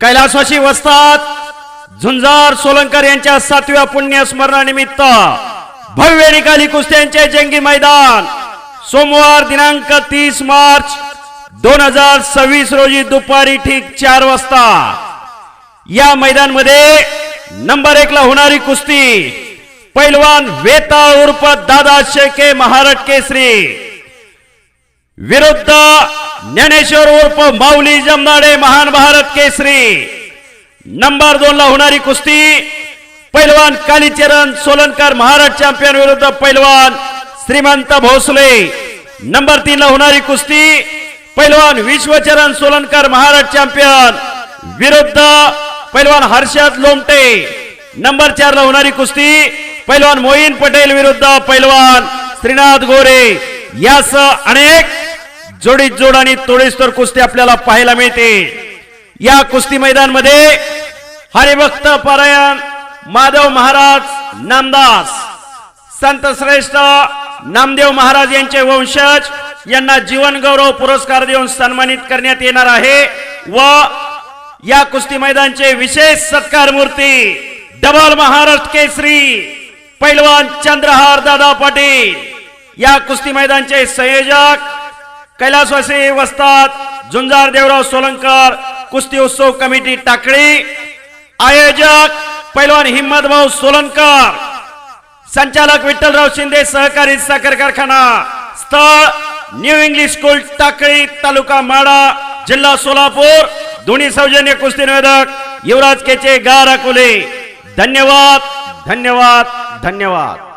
कैलासवासी वस्तात झुंजार सोलंकर यांच्या 7व्या पुण्य स्मरणानिमित्त भव्य निकाली कुस्त्यांचे जंगी मैदान सोमवार दिनांक 30 मार्च 2026 रोजी दुपारी ठीक 4 वाजता या मैदान मध्ये नंबर 1 ला होणारी कुस्ती पैलवान वेताळ उर्फ दादा शेके महाराष्ट्र केसरी विरुद्ध ज्ञानेश्वर उर्फ माऊली जमनाडे महान भारत केसरी। नंबर 2 ला होणारी कुस्ती पैलवान कालीचरण सोलंकर महाराष्ट्र चॅम्पियन विरुद्ध पैलवान श्रीमंत भोसले। नंबर 3 ला होणारी कुस्ती पैलवान विश्वचरण सोलंकर महाराष्ट्र चॅम्पियन विरुद्ध पैलवान हर्षद लोमटे। नंबर 4 ला होणारी कुस्ती पैलवान मोईन पटेल विरुद्ध पैलवान श्रीनाथ गोरे। यासह अनेक जोडीत जोड आणि तोडीस्तोड कुस्ती आपल्याला पाहायला मिळते। या कुस्ती मैदान मध्ये हरिभक्त परायण माधव महाराज नामदास संत श्रेष्ठ नामदेव महाराज यांचे वंशज यांना जीवन गौरव पुरस्कार देऊन सन्मानित करण्यात येणार आहे व या कुस्ती मैदानचे विशेष सत्कार मूर्ती डबल महाराष्ट्र केसरी पैलवान चंद्रहार दादा पाटील। या कुस्ती मैदानचे संयोजक कैलासवासी वस्तात झुंजार देवराव सोलंकर कुस्ती उत्सव कमिटी टाकळी। आयोजक पैलवान हिम्मत भाऊ सोलंकर। संचालक विठ्ठलराव शिंदे सहकारी साखर कारखाना। स्थळ न्यू इंग्लिश स्कूल टाकळी तालुका माडा जिल्हा सोलापूर। दोन्ही सौजन्य कुस्ती निवेदक युवराज केचे गार अकोले। धन्यवाद धन्यवाद धन्यवाद।